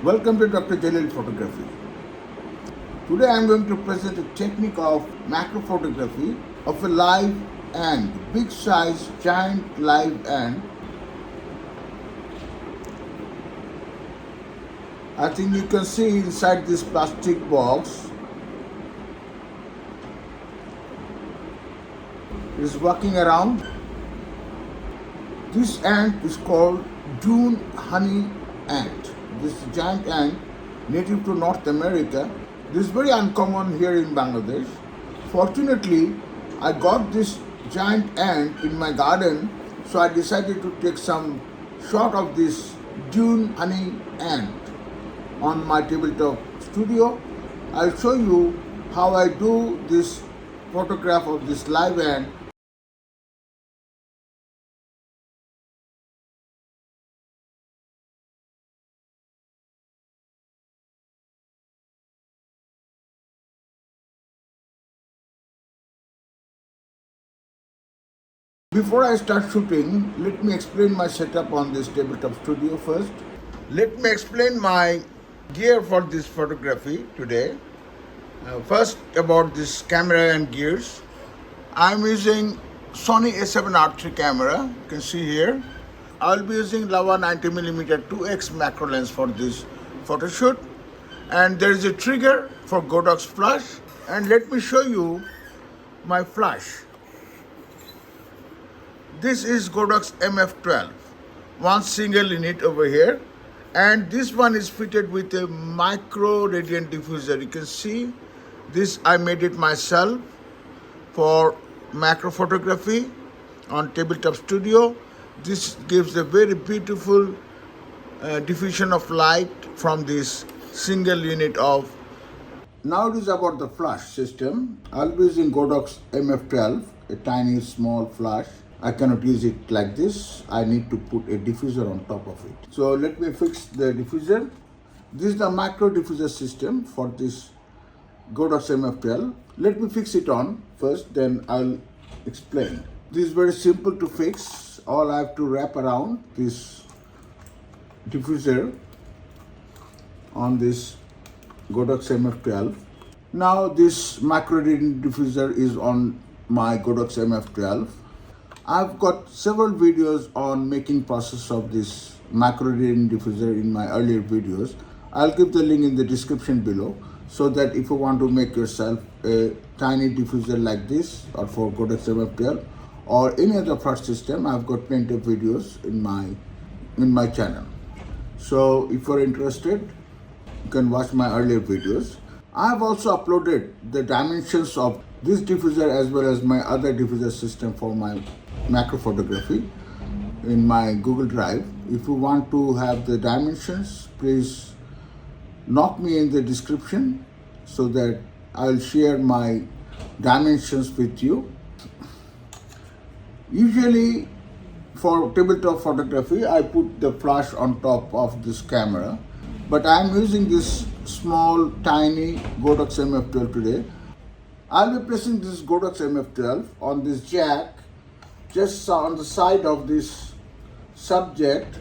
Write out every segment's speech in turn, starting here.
Welcome to Dr. Jalil Photography. Today I am going to present a technique of macro photography of a live ant, big size giant live ant. I think you can see inside this plastic box it is walking around. This ant is called June honey ant. This giant ant, native to North America. This is very uncommon here in Bangladesh. Fortunately, I got this giant ant in my garden, so I decided to take some shot of this June honey ant on my tabletop studio. I'll show you how I do this photograph of this live ant. Before I start shooting, let me explain my setup on this tabletop studio first. Let me explain my gear for this photography today. First about this camera and gears. I'm using Sony A7Riii camera, you can see here. I'll be using Laowa 90mm 2x macro lens for this photo shoot. And there is a trigger for Godox flash. And let me show you my flash. This is Godox MF12, one single unit over here, and this one is fitted with a micro radiant diffuser. You can see this, I made it myself for macro photography on tabletop studio. This gives a very beautiful diffusion of light from this single unit of. Now it is about the flash system. I'll be using Godox MF12, a tiny small flash. I cannot use it like this. I need to put a diffuser on top of it. So let me fix the diffuser. This is the micro diffuser system for this Godox MF12. Let me fix it on first, then I'll explain. This is very simple to fix. All I have to wrap around this diffuser on this Godox MF12. Now this micro radiant diffuser is on my Godox MF12. I've got several videos on making process of this macro radiant diffuser in my earlier videos. I'll give the link in the description below, so that if you want to make yourself a tiny diffuser like this or for Godox MF12 or any other flash system, I've got plenty of videos in my channel. So if you're interested, you can watch my earlier videos. I've also uploaded the dimensions of this diffuser as well as my other diffuser system for my macro photography in my Google Drive. If you want to have the dimensions, please knock me in the description so that I'll share my dimensions with you. Usually for tabletop photography, I put the flash on top of this camera, but I'm using this small tiny Godox MF12 today. I'll be placing this Godox MF12 on this jack just on the side of this subject.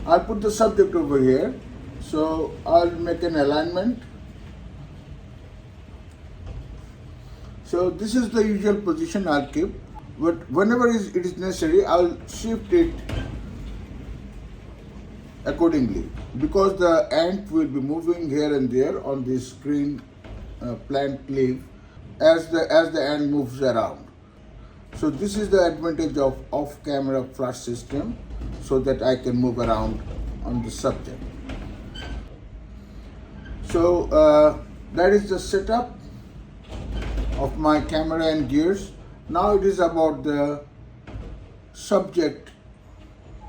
I'll put the subject over here. So I'll make an alignment. So this is the usual position I'll keep, but whenever it is necessary, I'll shift it accordingly, because the ant will be moving here and there on this green plant leaf as the ant moves around. So this is the advantage of off-camera flash system, so that I can move around on the subject. So that is the setup of my camera and gears. Now it is about the subject.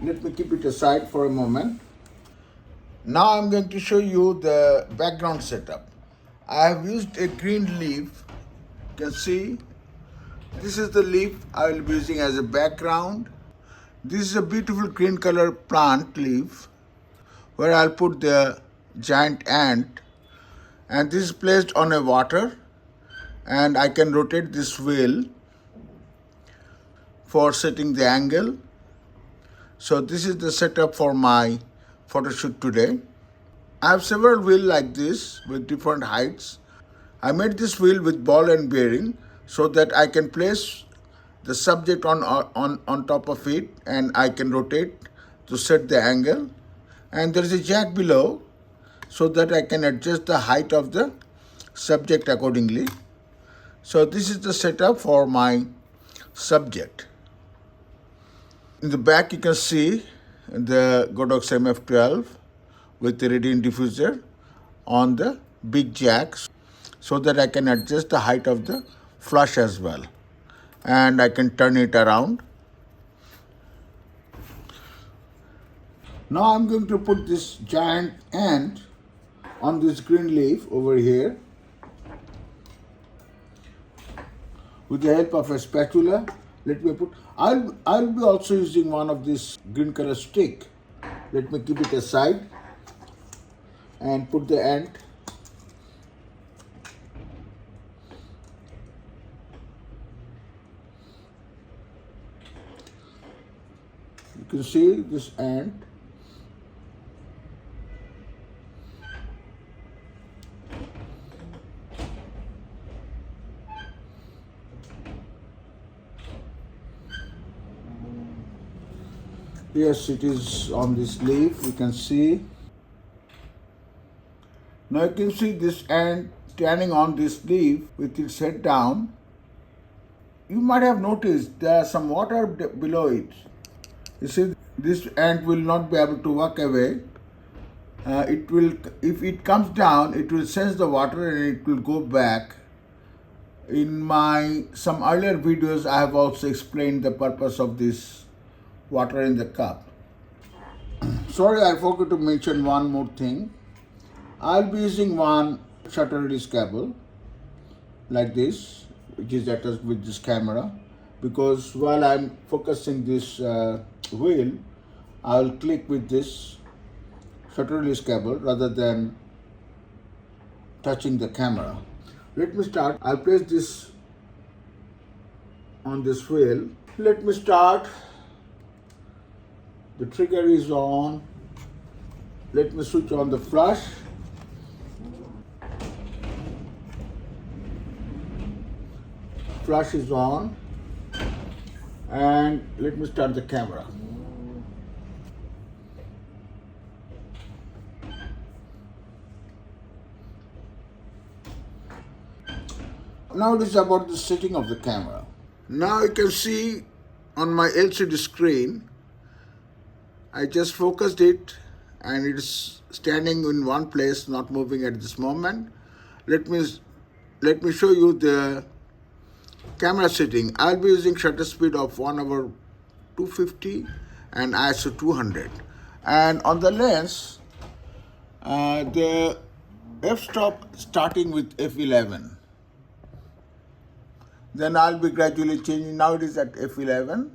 Let me keep it aside for a moment. Now I'm going to show you the background setup. I have used a green leaf. You can see this is the leaf I will be using as a background. This is a beautiful green color plant leaf where I'll put the giant ant, and this is placed on a water, and I can rotate this wheel for setting the angle. So this is the setup for my photo shoot today. I have several wheels like this with different heights. I made this wheel with ball and bearing so that I can place the subject on top of it, and I can rotate to set the angle. And there is a jack below so that I can adjust the height of the subject accordingly. So this is the setup for my subject. In the back you can see the Godox MF12 with the radiant diffuser on the big jacks so that I can adjust the height of the flash as well, and I can turn it around. Now I'm going to put this giant ant on this green leaf over here with the help of a spatula. Let me put, I'll be also using one of this green color stick. Let me keep it aside and put the ant. You can see this ant. Yes, it is on this leaf, you can see. Now you can see this ant standing on this leaf with its head down. You might have noticed there is some water below it. You see, this ant will not be able to walk away. If it comes down, it will sense the water and it will go back. In some earlier videos, I have also explained the purpose of this water in the cup. Sorry, I forgot to mention one more thing. I'll be using one shutter release cable like this, which is attached with this camera, because while I'm focusing this wheel, I'll click with this shutter release cable rather than touching the camera. Let me start. I'll place this on this wheel. Let me start. The trigger is on. Let me switch on the flash. Flash is on. And let me start the camera. Now it is about the setting of the camera. Now you can see on my LCD screen, I just focused it and it is standing in one place, not moving at this moment. Let me show you the camera setting. I'll be using shutter speed of 1/250 and ISO 200. And on the lens, the f-stop starting with f11. Then I'll be gradually changing. Now it is at f11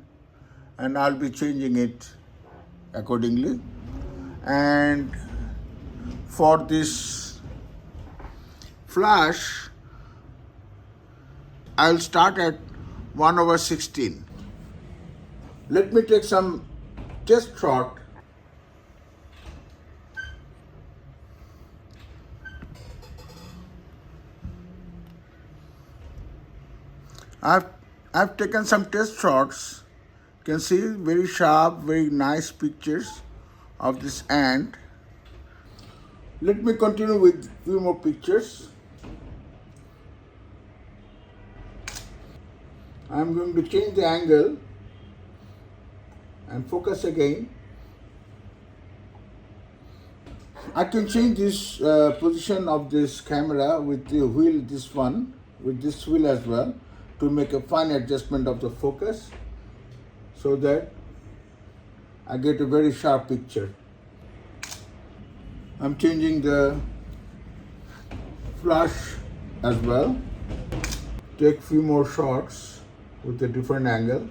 and I'll be changing it accordingly. And for this flash, I'll start at 1/16. Let me take some test shot. I've taken some test shots. You can see very sharp, very nice pictures of this ant. Let me continue with few more pictures. I'm going to change the angle and focus again. I can change this position of this camera with the wheel, with this wheel as well, to make a fine adjustment of the focus so that I get a very sharp picture. I'm changing the flash as well. Take few more shots with a different angle.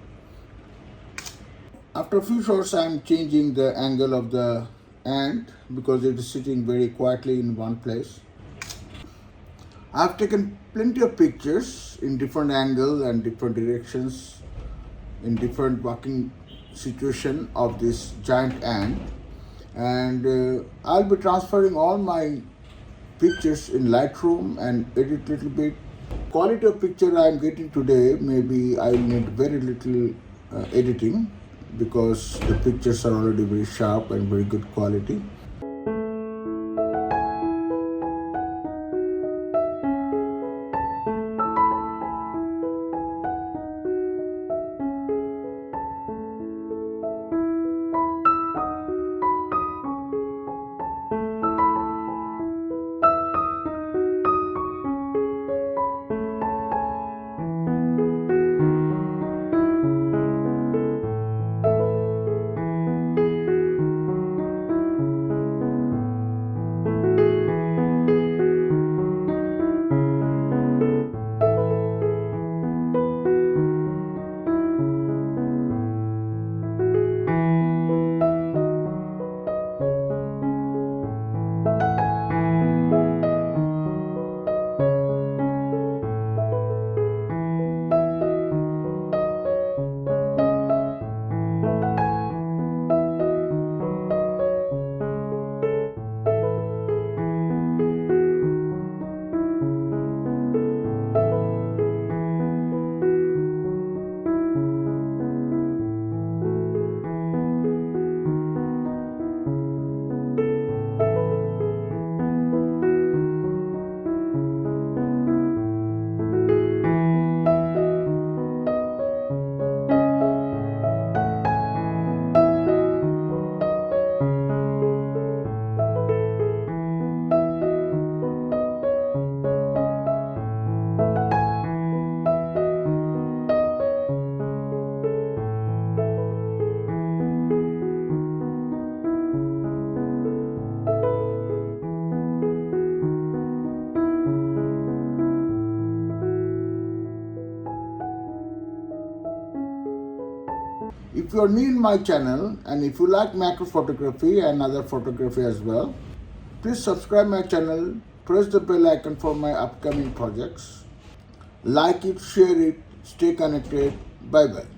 After a few shots, I'm changing the angle of the ant because it is sitting very quietly in one place. I've taken plenty of pictures in different angles and different directions, in different walking situation of this giant ant. and I'll be transferring all my pictures in Lightroom and edit little bit. Quality of picture I am getting today, maybe I will need very little editing because the pictures are already very sharp and very good quality. If you are new in my channel and if you like macro photography and other photography as well, please subscribe my channel, press the bell icon for my upcoming projects. Like it, share it, stay connected. Bye bye.